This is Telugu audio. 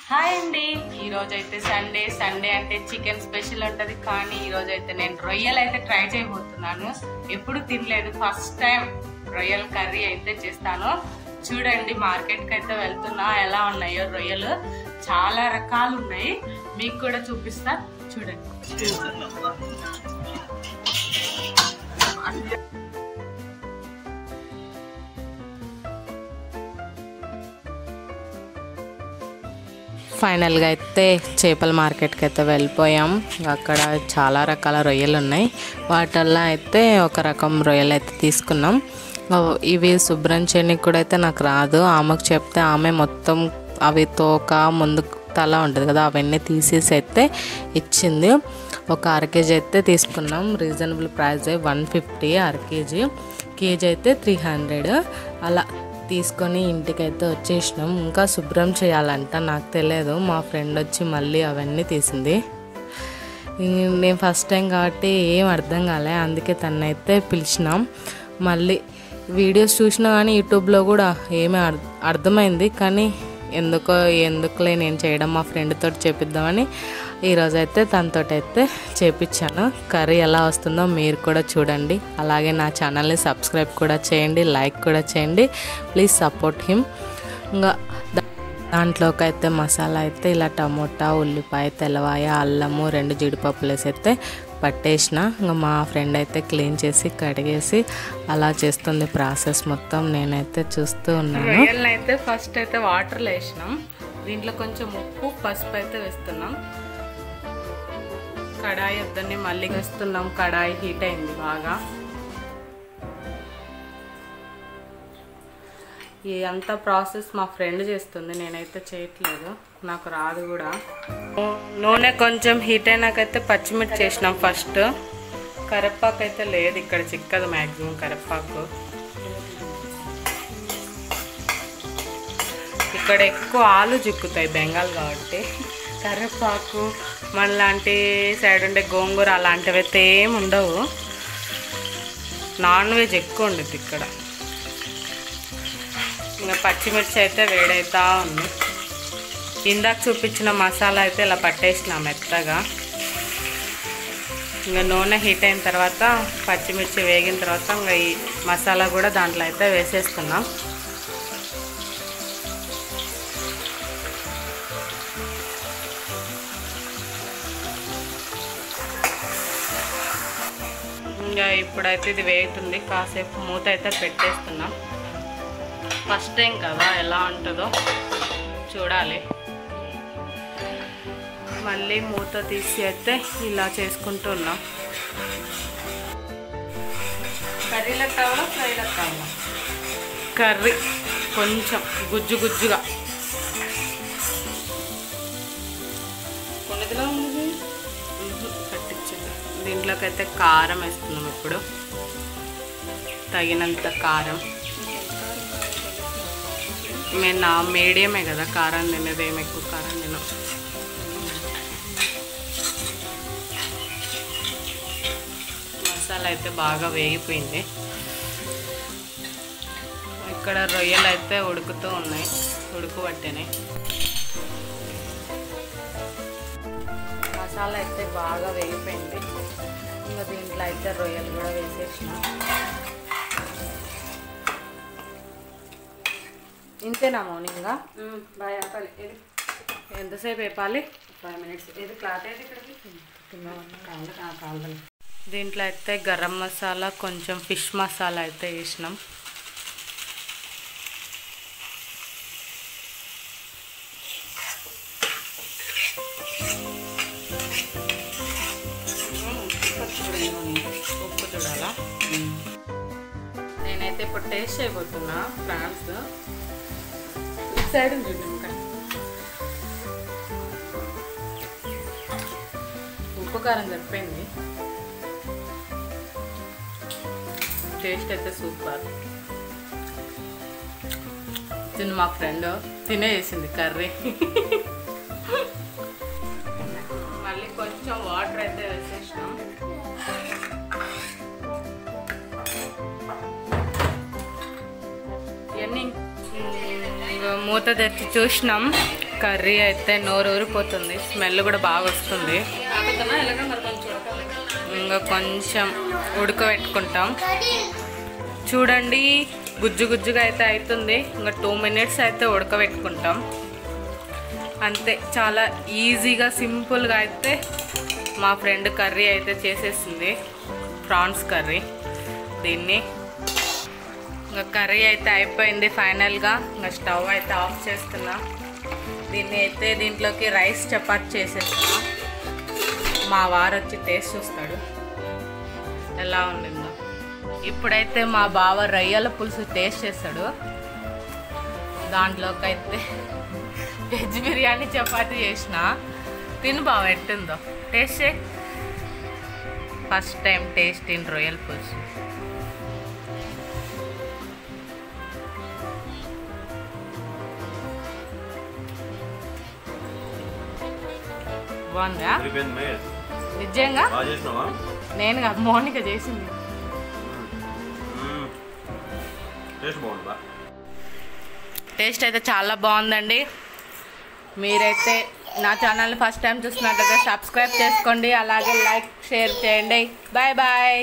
హాయ్ అండి, ఈరోజు అయితే సండే అంటే చికెన్ స్పెషల్ ఉంటుంది. కానీ ఈరోజు అయితే నేను రొయ్యలు అయితే ట్రై చేయబోతున్నాను. ఎప్పుడు తినలేదు, ఫస్ట్ టైం రొయ్యల కర్రీ అయితే చేస్తాను. చూడండి, మార్కెట్కి అయితే వెళ్తున్నా. ఎలా ఉన్నాయో రొయ్యలు, చాలా రకాలు ఉన్నాయి, మీకు కూడా చూపిస్తా. చూడండి. ఫైనల్గా అయితే చేపల మార్కెట్కి అయితే వెళ్ళిపోయాం. అక్కడ చాలా రకాల రొయ్యలు ఉన్నాయి. వాటిల్లో అయితే ఒక రకం రొయ్యలు అయితే తీసుకున్నాం. ఇవి శుభ్రం చేయడానికి కూడా అయితే నాకు రాదు. ఆమెకు చెప్తే ఆమె మొత్తం అవి తోక ముందు తల ఉంటుంది కదా, అవన్నీ తీసేసి అయితే ఇచ్చింది. ఒక అరకేజీ అయితే తీసుకున్నాం. రీజనబుల్ ప్రైస్ 150 అరకేజీ, కేజీ అయితే 300. అలా తీసుకొని ఇంటికైతే వచ్చేసినాం. ఇంకా శుభ్రం చేయాలంట, నాకు తెలియదు. మా ఫ్రెండ్ వచ్చి మళ్ళీ అవన్నీ తీసింది. నేను ఫస్ట్ టైం కాబట్టి ఏం అర్థం కాలే, అందుకే తనైతే పిలిచినాం. మళ్ళీ వీడియోస్ చూసినా కానీ యూట్యూబ్లో కూడా ఏమీ అర్థమైంది, కానీ ఎందుకులే నేను చేయడం, మా ఫ్రెండ్తో చేపిద్దామని ఈరోజు అయితే తనతో అయితే చేపించాను. కర్రీ ఎలా వస్తుందో మీరు కూడా చూడండి. అలాగే నా ఛానల్ని సబ్స్క్రైబ్ కూడా చేయండి, లైక్ కూడా చేయండి. Please support him. ఇంకా దాంట్లోకి అయితే మసాలా అయితే ఇలా టమోటా, ఉల్లిపాయ, తెల్లవాయ, అల్లము, 2 జీడిపప్పులు వేసి అయితే పట్టేసిన. ఇంకా మా ఫ్రెండ్ అయితే క్లీన్ చేసి కడిగేసి అలా చేస్తుంది ప్రాసెస్ మొత్తం. నేనైతే చూస్తూ ఉన్నాను. రొయ్యలను అయితే ఫస్ట్ అయితే వాటర్లో వేసినాం. దీంట్లో కొంచెం ఉప్పు, పసుపు అయితే వేస్తున్నాం. కడాయి వద్దని మళ్ళీ వేస్తున్నాం. కడాయి హీట్ అయింది బాగా. ఈ అంతా ప్రాసెస్ మా ఫ్రెండ్ చేస్తుంది, నేనైతే చేయట్లేదు, నాకు రాదు కూడా. నూనె కొంచెం హీట్ అయినాకైతే పచ్చిమిర్చి చేసినాం ఫస్ట్. కరివేపాకు అయితే లేదు ఇక్కడ, చిక్కదు మ్యాక్సిమం కరివేపాకు. ఇక్కడ ఎక్కువ ఆలు చిక్కుతాయి బెంగాల్ కాబట్టి. కరివేపాకు మనలాంటి సైడ్ ఉండే గోంగూర అలాంటివి అయితే ఏమి ఉండవు. నాన్ వెజ్ ఎక్కువ ఉండదు ఇక్కడ. ఇంకా పచ్చిమిర్చి అయితే వేడవుతా ఉంది. ఇందాక చూపించిన మసాలా అయితే ఇలా పట్టేసినా మెత్తగా. ఇంకా నూనె హీట్ అయిన తర్వాత పచ్చిమిర్చి వేగిన తర్వాత ఇంకా ఈ మసాలా కూడా దాంట్లో అయితే వేసేస్తున్నాం. ఇంకా ఇప్పుడైతే ఇది వేగుతుంది, కాసేపు మూత అయితే పెట్టేస్తున్నాం. ఫస్ట్ టైం కదా, ఎలా ఉంటుందో చూడాలి. మళ్ళీ మూత తీసి అయితే ఇలా చేసుకుంటున్నాం. కర్రీలకు కావాలా, ఫ్రైలకు కావాలా? కర్రీ కొంచెం గుజ్జు గుజ్జుగా. కొన్నిదిలో ఉంది కట్టించింది. దీంట్లోకి అయితే కారం వేస్తున్నాం ఇప్పుడు, తగినంత కారం. మేము నా మీడియమే కదా కారం తినేది, ఏమి ఎక్కువ కారం తినం. మసాలా అయితే బాగా వేగిపోయింది. ఇక్కడ రొయ్యలు అయితే ఉడుకుతూ ఉన్నాయి, ఉడుకుబట్టినాయి. మసాలా అయితే బాగా వేగిపోయింది. ఇంకా దీంట్లో అయితే రొయ్యలు కూడా వేసేసినాం. ఇంతేనా మౌనింగా? బాగా ఆపాలి. ఎంతసేపు వేపాలి? 5 minutes. ఏది క్లాత్ అయితే ఇక్కడికి కావాలి. దీంట్లో అయితే గరం మసాలా, కొంచెం ఫిష్ మసాలా అయితే వేసినాం. ఉప్పు చూడాలా? నేనైతే ఇప్పుడు టేస్ట్ చేయబోతున్నా. ఫ్రాన్స్ సైడ్ చూడండి, ఇంకా ఉప్పు కారం సరిపోయింది. టేస్ట్ అయితే సూపర్. తిని మా ఫ్రెండ్ తినేసింది కర్రీ. మళ్ళీ కొంచెం వాటర్ అయితే వేసేసినాం. ఇవన్నీ మూత తెచ్చి చూసినాం, కర్రీ అయితే నోరూరిపోతుంది, స్మెల్ కూడా బాగా వస్తుంది. ఇంకా కొంచెం ఉడకబెట్టుకుంటాం. చూడండి గుజ్జు గుజ్జుగా అయితే అవుతుంది. ఇంకా 2 minutes అయితే ఉడకబెట్టుకుంటాం అంతే. చాలా ఈజీగా సింపుల్గా అయితే మా ఫ్రెండ్ కర్రీ అయితే చేసేసింది, ప్రాన్స్ కర్రీ. దీన్ని ఇంకా కర్రీ అయితే అయిపోయింది ఫైనల్గా. ఇంకా స్టవ్ అయితే ఆఫ్ చేస్తున్నా. దీన్ని అయితే దీంట్లోకి రైస్ చపాతి చేసేస్తున్నా. మా వారు వచ్చి టేస్ట్ చూస్తాడు ఎలా ఉండిందో. ఇప్పుడైతే మా బావ రొయ్యల పులుసు టేస్ట్ చేస్తాడు. దాంట్లోకి అయితే వెజ్ బిర్యానీ చపాతి చేసిన. తిను బావ ఎట్టుందో టేస్ట్ చేయి. ఫస్ట్ టైం టేస్ట్ ఇన్ రొయ్యల పులుసు. బాగుందా? నిజంగా నేను మౌనిక చేసింది. టేస్ట్ అయితే చాలా బాగుందండి. మీరైతే నా ఛానల్ని ఫస్ట్ టైం చూసినట్లయితే సబ్స్క్రైబ్ చేసుకోండి, అలాగే లైక్ షేర్ చేయండి. Bye bye.